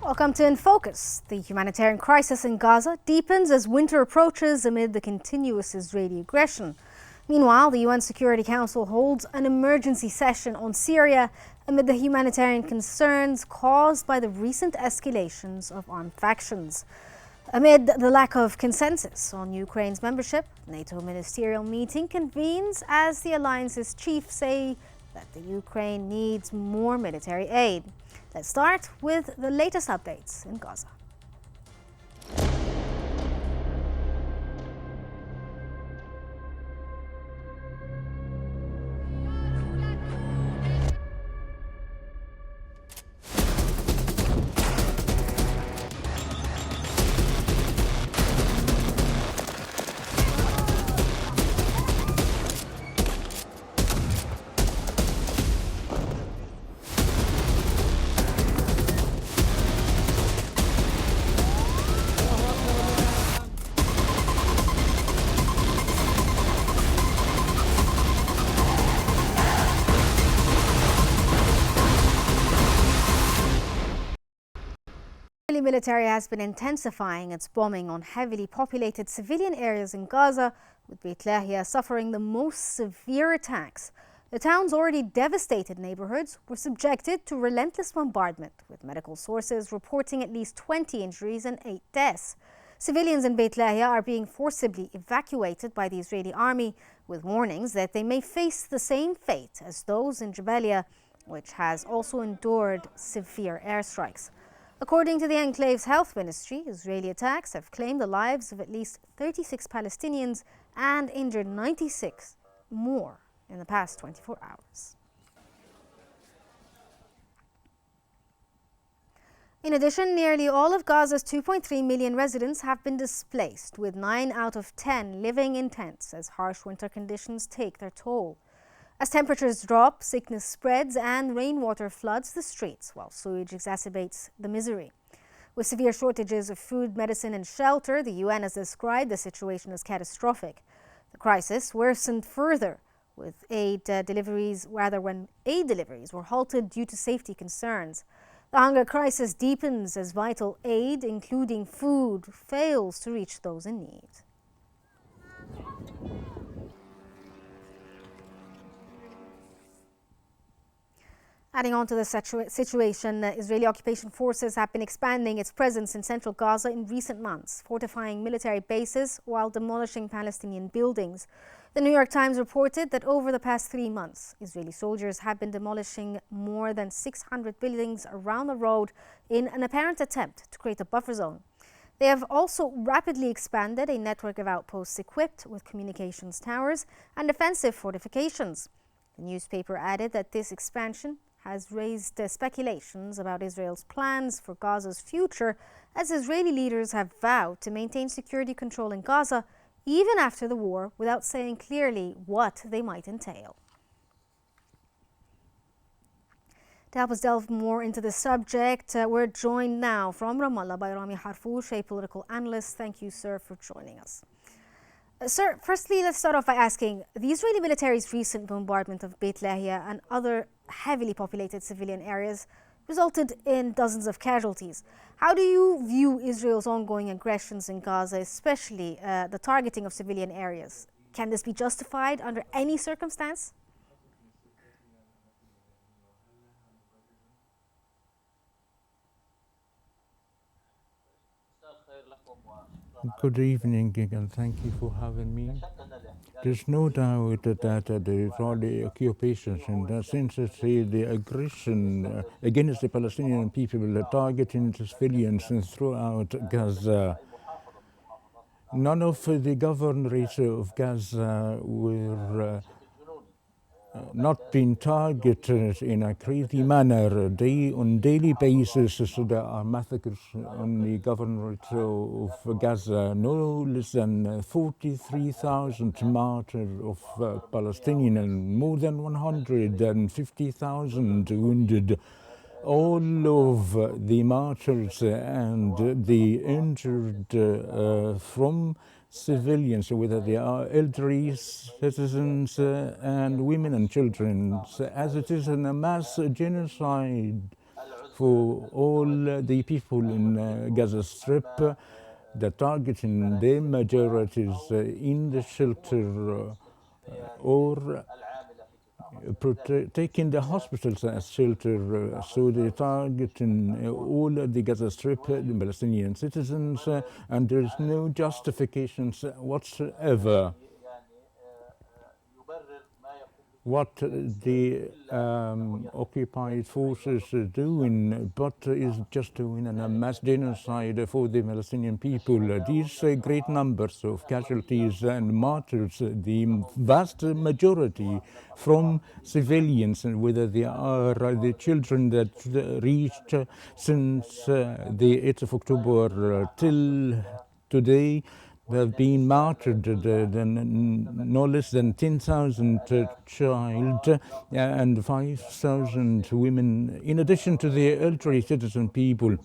Welcome to In Focus. The humanitarian crisis in Gaza deepens as winter approaches amid the continuous Israeli aggression. Meanwhile, the UN Security Council holds an emergency session on Syria amid the humanitarian concerns caused by the recent escalations of armed factions. Amid the lack of consensus on Ukraine's membership, NATO ministerial meeting convenes as the alliance's chiefs say that the Ukraine needs more military aid. Let's start with the latest updates in Gaza. The Israeli military has been intensifying its bombing on heavily populated civilian areas in Gaza, with Beit Lahia suffering the most severe attacks. The town's already devastated neighborhoods were subjected to relentless bombardment, with medical sources reporting at least 20 injuries and 8 deaths. Civilians in Beit Lahia are being forcibly evacuated by the Israeli army, with warnings that they may face the same fate as those in Jabalia, which has also endured severe airstrikes. According to the enclave's health ministry, Israeli attacks have claimed the lives of at least 36 Palestinians and injured 96 more in the past 24 hours. In addition, nearly all of Gaza's 2.3 million residents have been displaced, with 9 out of 10 living in tents as harsh winter conditions take their toll. As temperatures drop, sickness spreads and rainwater floods the streets, while sewage exacerbates the misery. With severe shortages of food, medicine and shelter, the UN has described the situation as catastrophic. The crisis worsened further with when aid deliveries were halted due to safety concerns. The hunger crisis deepens as vital aid, including food, fails to reach those in need. Adding on to the situation, Israeli occupation forces have been expanding its presence in central Gaza in recent months, fortifying military bases while demolishing Palestinian buildings. The New York Times reported that over the past 3 months, Israeli soldiers have been demolishing more than 600 buildings around the road in an apparent attempt to create a buffer zone. They have also rapidly expanded a network of outposts equipped with communications towers and defensive fortifications. The newspaper added that this expansion has raised speculations about Israel's plans for Gaza's future, as Israeli leaders have vowed to maintain security control in Gaza even after the war, without saying clearly what they might entail. To help us delve more into the subject, we're joined now from Ramallah by Rami Harfoush, a political analyst. Thank you, sir, for joining us. Sir, firstly, let's start off by asking, the Israeli military's recent bombardment of Beit Lahia and other heavily populated civilian areas resulted in dozens of casualties. How do you view Israel's ongoing aggressions in Gaza, especially the targeting of civilian areas? Can this be justified under any circumstance? Good evening again. Thank you for having me. There's no doubt that the Israeli occupation, in the sense that the aggression against the Palestinian people targeting civilians throughout Gaza. None of the governorates of Gaza were not being targeted in a crazy manner. On daily basis, so there are massacres on the governorate of Gaza. No less than 43,000 martyrs of Palestinians, more than 150,000 wounded. All of the martyrs and the injured from civilians, whether they are elderly citizens and women and children, as it is a mass genocide for all the people in Gaza Strip. The target in their majorities in the shelter or taking the hospitals as shelter. So they target in all the Gaza Strip, the Palestinian citizens, and there is no justifications whatsoever what the occupied forces are doing, but is just doing a mass genocide for the Palestinian people. These great numbers of casualties and martyrs, the vast majority from civilians, and whether they are the children that reached since the 8th of October till today, there have been martyred no less than 10,000 child and 5,000 women, in addition to the elderly citizen people.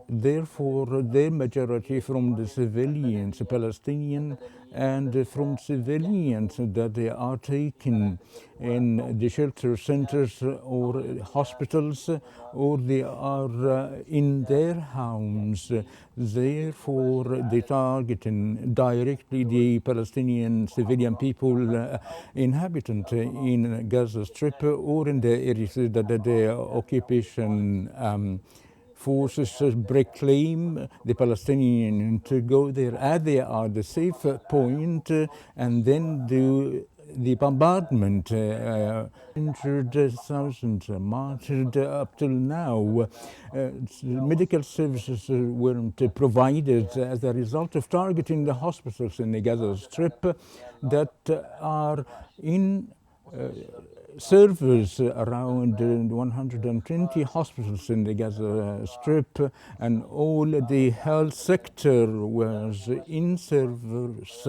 Therefore, their majority from the civilians, Palestinian, and from civilians that they are taken in the shelter centers or hospitals, or they are in their homes. Therefore, they targeting directly the Palestinian civilian people, inhabitant in Gaza Strip or in the areas that the occupation forces proclaim the Palestinians to go there as they are the safe point, and then do the bombardment. 100,000 martyred up till now. Medical services weren't provided as a result of targeting the hospitals in the Gaza Strip that are in servers around 120 hospitals in the Gaza Strip, and all the health sector was in servers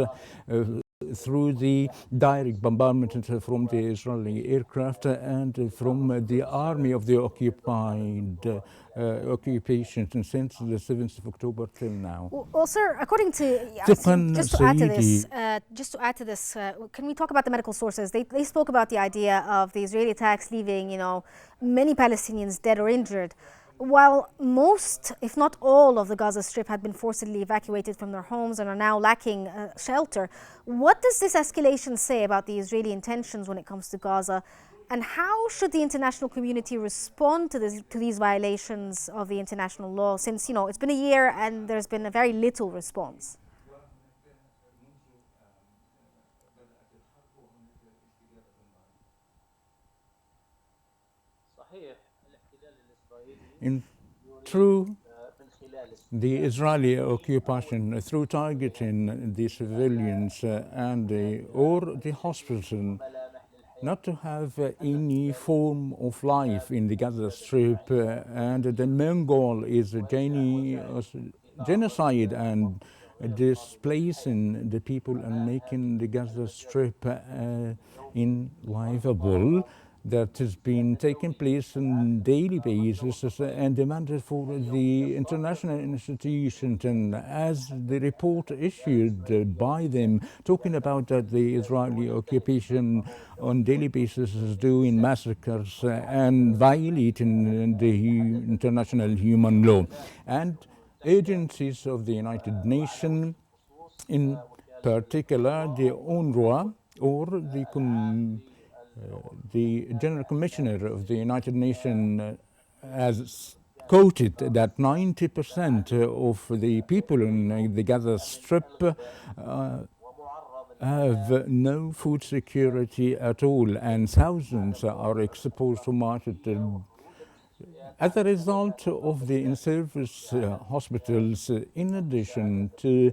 through the direct bombardment from the Israeli aircraft and from the army of the occupied occupation since the 7th of October till now. Well, sir, according to just to add to this, can we talk about the medical sources? They spoke about the idea of the Israeli attacks leaving, many Palestinians dead or injured. While most, if not all, of the Gaza Strip had been forcibly evacuated from their homes and are now lacking shelter, what does this escalation say about the Israeli intentions when it comes to Gaza? And how should the international community respond to these violations of the international law, since, it's been a year and there's been a very little response? Through the Israeli occupation, through targeting the civilians or the hospitals, not to have any form of life in the Gaza Strip, and the main goal is genocide and displacing the people and making the Gaza Strip unlivable. That has been taking place on a daily basis and demanded for the international institutions. And as the report issued by them, talking about that the Israeli occupation on a daily basis is doing massacres and violating the international human law. And agencies of the United Nations, in particular the UNRWA or the General Commissioner of the United Nations has quoted that 90% of the people in the Gaza Strip have no food security at all, and thousands are exposed to martyrdom. As a result of the in-service hospitals, in addition to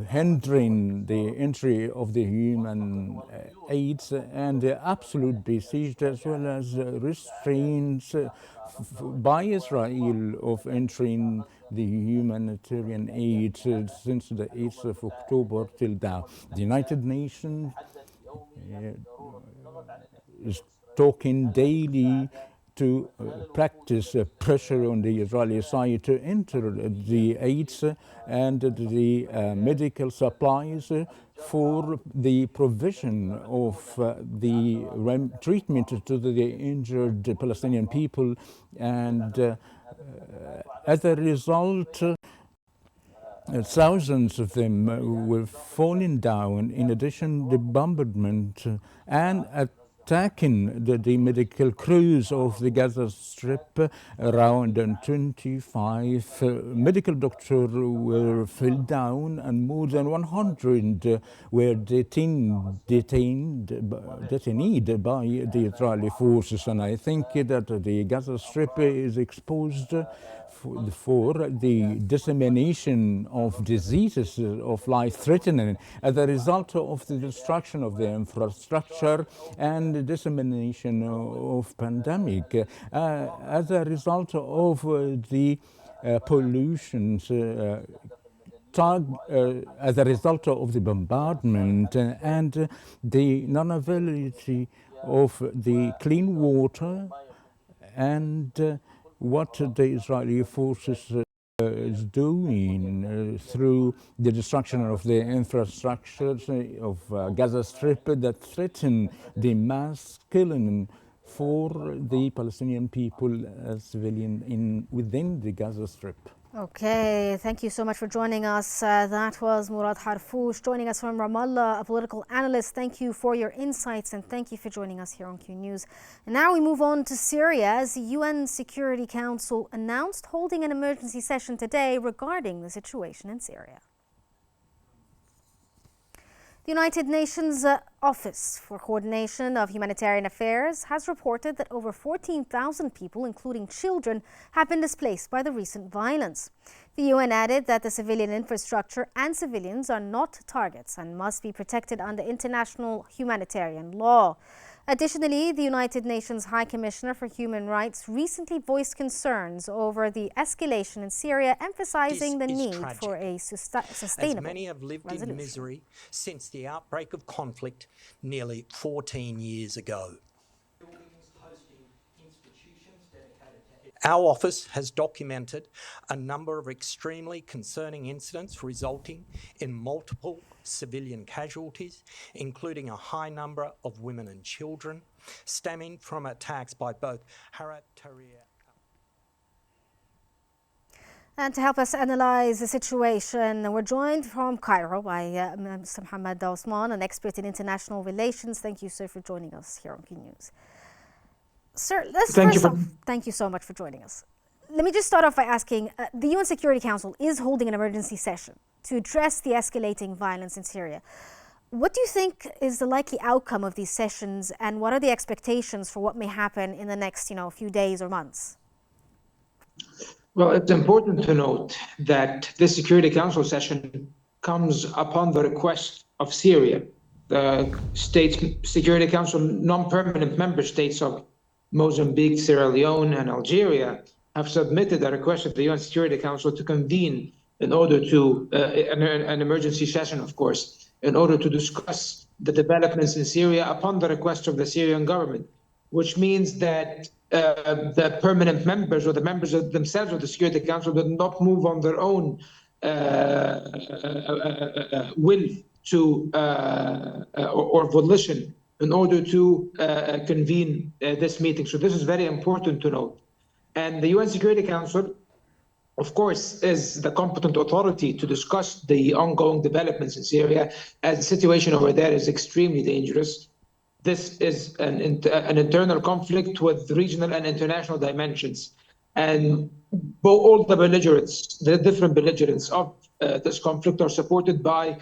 hindering the entry of the human aids and the absolute besieged, as well as restraints by Israel of entering the humanitarian aid since the 8th of October till now. The United Nations is talking daily to practice pressure on the Israeli side to enter the aids and the medical supplies for the provision of the treatment to the injured Palestinian people, and as a result, thousands of them were falling down. In addition, the bombardment and attacking the medical crews of the Gaza Strip. Around 25 medical doctors were fell down, and more than 100 were detained by the Israeli forces. And I think that the Gaza Strip is exposed for the dissemination of diseases of life-threatening as a result of the destruction of the infrastructure and the dissemination of pandemic, as a result of the pollutions, as a result of the bombardment and the non-availability of the clean water, and what the Israeli forces is doing through the destruction of the infrastructures of Gaza Strip that threaten the mass killing for the Palestinian people as civilian within the Gaza Strip. Okay, thank you so much for joining us. That was Murad Harfoush joining us from Ramallah, a political analyst. Thank you for your insights and thank you for joining us here on Q News. And now we move on to Syria, as the UN Security Council announced holding an emergency session today regarding the situation in Syria. The United Nations Office for Coordination of Humanitarian Affairs has reported that over 14,000 people, including children, have been displaced by the recent violence. The UN added that the civilian infrastructure and civilians are not targets and must be protected under international humanitarian law. Additionally, the United Nations High Commissioner for Human Rights recently voiced concerns over the escalation in Syria, emphasizing the need for a sustainable as many have lived resolution. in misery since the outbreak of conflict nearly 14 years ago. Our office has documented a number of extremely concerning incidents resulting in multiple civilian casualties, including a high number of women and children, stemming from attacks by both Hayat Tahrir. And to help us analyze the situation, we're joined from Cairo by Mr. Mohammed Osman, an expert in international relations. Thank you, sir, for joining us here on Qnews. Sir, thank you so much for joining us. Let me just start off by asking, the UN Security Council is holding an emergency session to address the escalating violence in Syria. What do you think is the likely outcome of these sessions, and what are the expectations for what may happen in the next, few days or months? Well, it's important to note that this Security Council session comes upon the request of Syria. The Security Council non-permanent member states of Mozambique, Sierra Leone, and Algeria have submitted a request to the UN Security Council to convene in order to, an emergency session, of course, in order to discuss the developments in Syria upon the request of the Syrian government, which means that the permanent members or the members of themselves of the Security Council did not move on their own will to or volition in order to convene this meeting. So this is very important to note. And the UN Security Council, of course, is the competent authority to discuss the ongoing developments in Syria, as the situation over there is extremely dangerous. This is an internal conflict with regional and international dimensions. And all the belligerents, the different belligerents of this conflict are supported by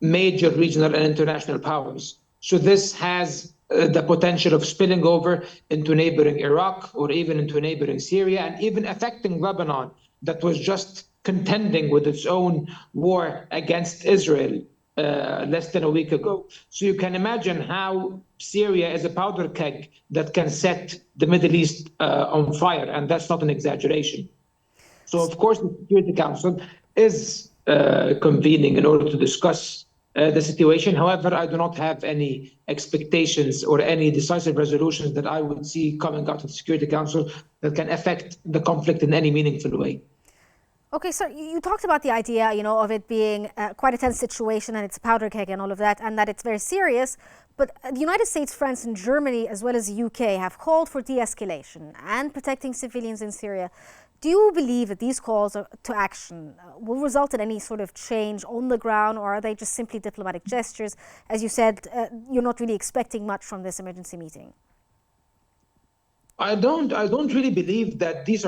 major regional and international powers. So this has the potential of spilling over into neighboring Iraq or even into neighboring Syria, and even affecting Lebanon, that was just contending with its own war against Israel less than a week ago. So you can imagine how Syria is a powder keg that can set the Middle East on fire, and that's not an exaggeration. So of course the Security Council is convening in order to discuss the situation. However, I do not have any expectations or any decisive resolutions that I would see coming out of the Security Council that can affect the conflict in any meaningful way. Okay, so you talked about the idea, of it being quite a tense situation and it's a powder keg and all of that, and that it's very serious. But the United States, France, and Germany, as well as the UK, have called for de-escalation and protecting civilians in Syria. Do you believe that these calls to action will result in any sort of change on the ground, or are they just simply diplomatic gestures? As you said, you're not really expecting much from this emergency meeting. I don't really believe that these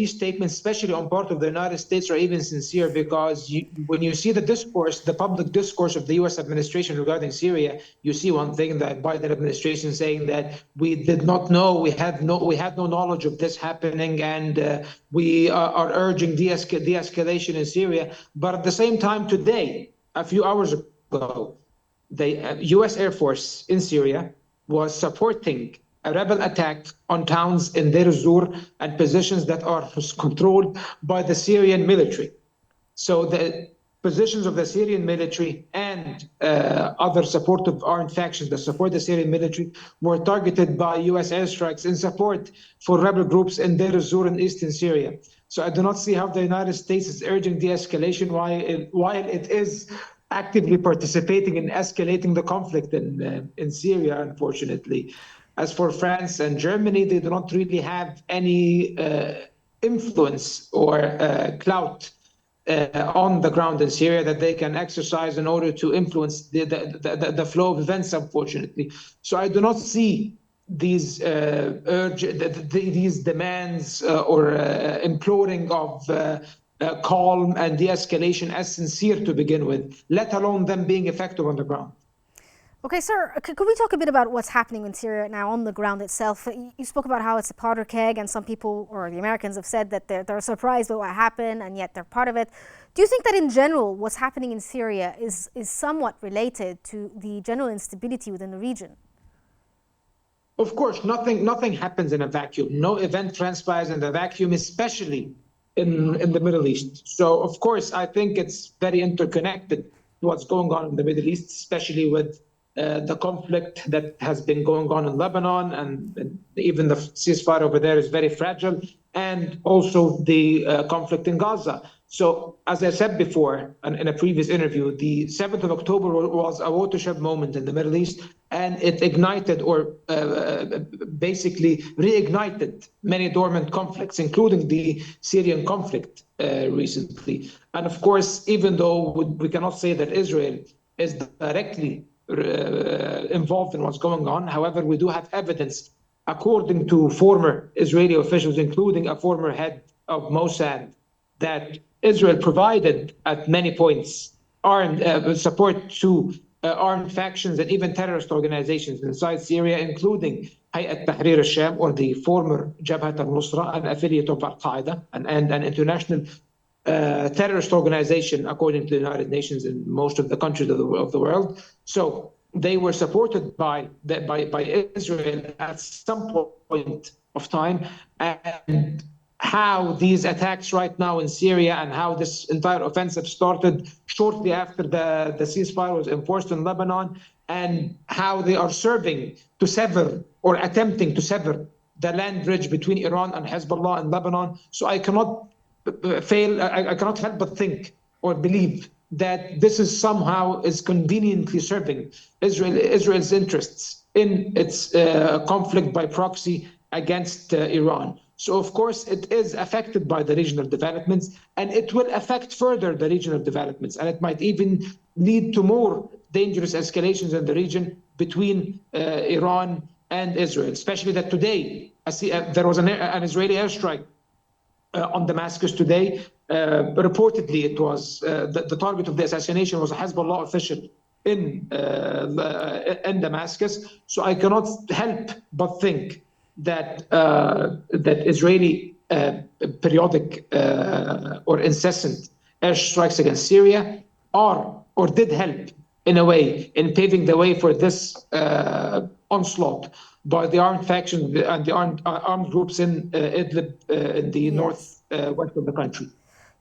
statements, especially on part of the United States, are even sincere, because when you see the discourse, the public discourse of the U.S. administration regarding Syria, you see one thing, that Biden administration saying that we did not know, we had no knowledge of this happening, and we are urging de-escalation in Syria. But at the same time, today, a few hours ago, the U.S. Air Force in Syria was supporting a rebel attack on towns in Deir ez-Zor and positions that are controlled by the Syrian military. So the positions of the Syrian military and other supportive armed factions that support the Syrian military were targeted by U.S. airstrikes in support for rebel groups in Deir ez-Zor in eastern Syria. So I do not see how the United States is urging de-escalation while it is actively participating in escalating the conflict in Syria, unfortunately. As for France and Germany, they do not really have any influence or clout on the ground in Syria that they can exercise in order to influence the flow of events, unfortunately. So I do not see these these demands or imploring of calm and de-escalation as sincere to begin with, let alone them being effective on the ground. Okay, sir, could we talk a bit about what's happening in Syria now on the ground itself? You spoke about how it's a powder keg, and some people, or the Americans, have said that they're surprised by what happened, and yet they're part of it. Do you think that in general, what's happening in Syria is somewhat related to the general instability within the region? Of course, nothing happens in a vacuum. No event transpires in a vacuum, especially in the Middle East. So, of course, I think it's very interconnected to what's going on in the Middle East, especially with the conflict that has been going on in Lebanon, and even the ceasefire over there is very fragile, and also the conflict in Gaza. So, as I said before in a previous interview, the 7th of October was a watershed moment in the Middle East, and it ignited or basically reignited many dormant conflicts, including the Syrian conflict recently. And of course, even though we cannot say that Israel is directly involved in what's going on. However, we do have evidence, according to former Israeli officials, including a former head of Mossad, that Israel provided at many points armed support to armed factions and even terrorist organizations inside Syria, including Hayat Tahrir al-Sham, or the former Jabhat al-Nusra, an affiliate of Al-Qaeda, and an international terrorist organization, according to the United Nations, in most of the countries of the world. So they were supported by Israel at some point of time. And how these attacks right now in Syria and how this entire offensive started shortly after the ceasefire was enforced in Lebanon, and how they are serving to sever or attempting to sever the land bridge between Iran and Hezbollah in Lebanon. So I cannot help but think or believe that this is somehow conveniently serving Israel's interests in its conflict by proxy against Iran. So of course it is affected by the regional developments, and it will affect further the regional developments, and it might even lead to more dangerous escalations in the region between Iran and Israel, especially that today there was an Israeli airstrike on Damascus today. Reportedly, it was the target of the assassination was a Hezbollah official in Damascus. So I cannot help but think that Israeli periodic or incessant airstrikes against Syria are or did help in a way in paving the way for this onslaught by the armed factions and the armed groups in Idlib, in the northwest of the country.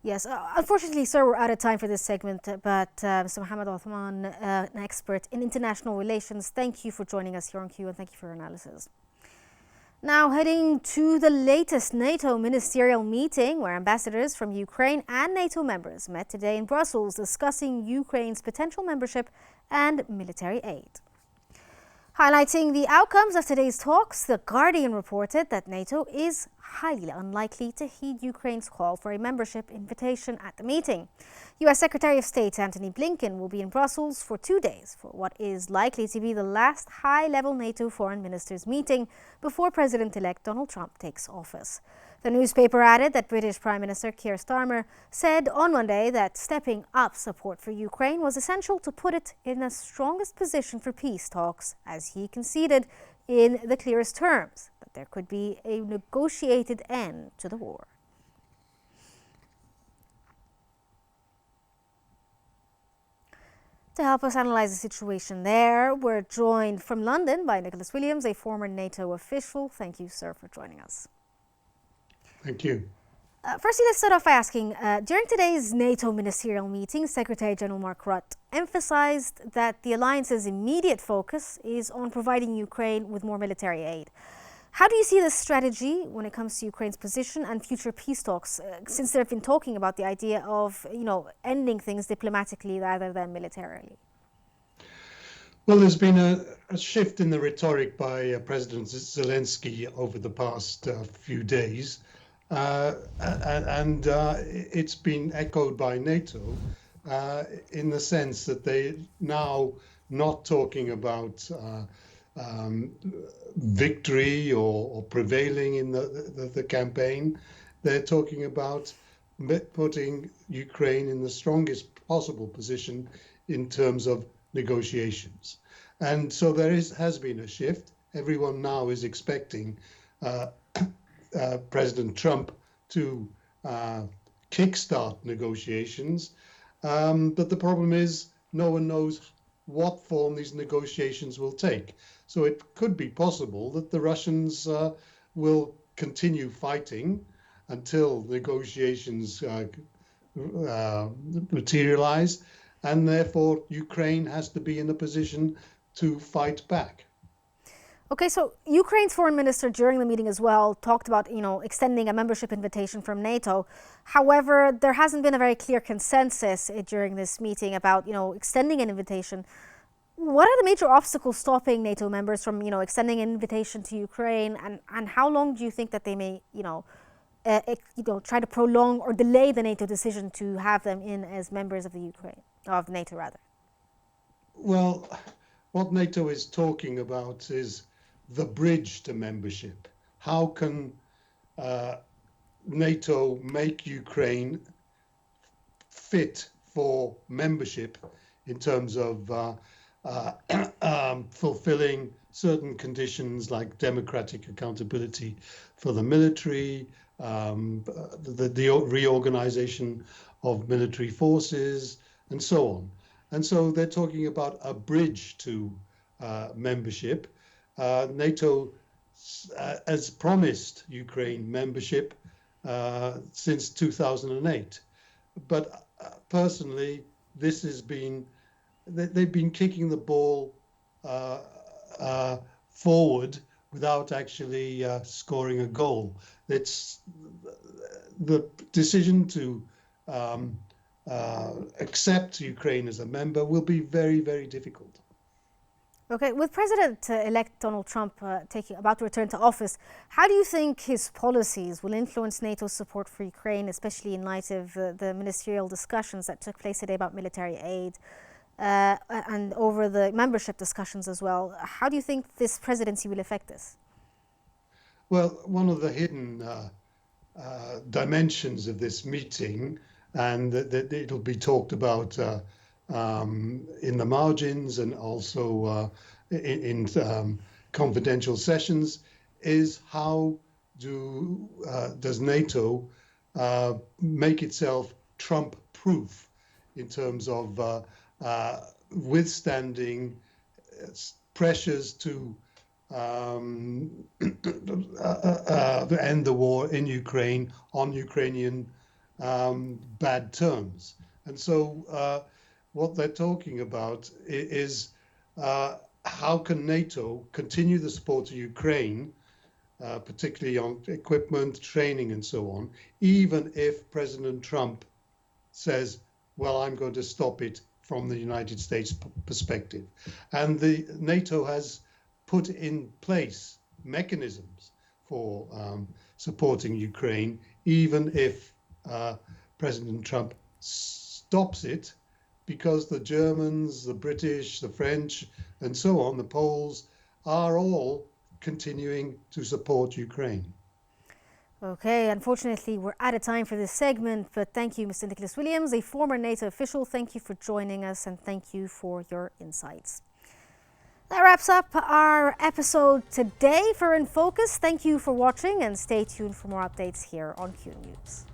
Yes, unfortunately, sir, we're out of time for this segment, but Mr. Mohammed Othman, an expert in international relations, thank you for joining us here on Q, and thank you for your analysis. Now heading to the latest NATO ministerial meeting, where ambassadors from Ukraine and NATO members met today in Brussels discussing Ukraine's potential membership and military aid. Highlighting the outcomes of today's talks, The Guardian reported that NATO is highly unlikely to heed Ukraine's call for a membership invitation at the meeting. U.S. Secretary of State Antony Blinken will be in Brussels for 2 days for what is likely to be the last high-level NATO foreign ministers meeting before President-elect Donald Trump takes office. The newspaper added that British Prime Minister Keir Starmer said on Monday that stepping up support for Ukraine was essential to put it in the strongest position for peace talks, as he conceded in the clearest terms that there could be a negotiated end to the war. To help us analyze the situation there, we're joined from London by Nicholas Williams, a former NATO official. Thank you, sir, for joining us. Thank you. Firstly, let's start off by asking, during today's NATO ministerial meeting, Secretary General Mark Rutte emphasized that the alliance's immediate focus is on providing Ukraine with more military aid. How do you see this strategy when it comes to Ukraine's position and future peace talks, since they've been talking about the idea of, ending things diplomatically rather than militarily? Well, there's been a shift in the rhetoric by President Zelensky over the past few days. And it's been echoed by NATO in the sense that they're now not talking about victory or prevailing in the campaign. They're talking about putting Ukraine in the strongest possible position in terms of negotiations. And so has been a shift. Everyone now is expecting President Trump to kickstart negotiations. But the problem is no one knows what form these negotiations will take. So it could be possible that the Russians will continue fighting until negotiations materialize, and therefore Ukraine has to be in a position to fight back. Okay, so Ukraine's foreign minister during the meeting as well talked about, extending a membership invitation from NATO. However, there hasn't been a very clear consensus during this meeting about, extending an invitation. What are the major obstacles stopping NATO members from, extending an invitation to Ukraine, and how long do you think that they may, try to prolong or delay the NATO decision to have them in as members of of NATO rather? Well, what NATO is talking about is the bridge to membership. How can NATO make Ukraine fit for membership in terms of fulfilling certain conditions like democratic accountability for the military, the reorganization of military forces, and so on. And so they're talking about a bridge to membership. NATO has promised Ukraine membership since 2008. But personally, they've been kicking the ball forward without actually scoring a goal. It's the decision to accept Ukraine as a member will be very, very difficult. Okay, with President-elect Donald Trump about to return to office, how do you think his policies will influence NATO's support for Ukraine, especially in light of the ministerial discussions that took place today about military aid and over the membership discussions as well? How do you think this presidency will affect this? Well, one of the hidden dimensions of this meeting, and that it'll be talked about in the margins and also in confidential sessions, is how does NATO make itself Trump-proof in terms of withstanding pressures to end the war in Ukraine on Ukrainian bad terms. And so what they're talking about is how can NATO continue the support to Ukraine particularly on equipment, training, and so on, even if President Trump says, well, I'm going to stop it from the United States perspective. And the NATO has put in place mechanisms for supporting Ukraine, even if President Trump stops it, because the Germans, the British, the French, and so on, the Poles, are all continuing to support Ukraine. Okay, unfortunately, we're out of time for this segment, but thank you, Mr. Nicholas Williams, a former NATO official. Thank you for joining us and thank you for your insights. That wraps up our episode today for In Focus. Thank you for watching and stay tuned for more updates here on Q News.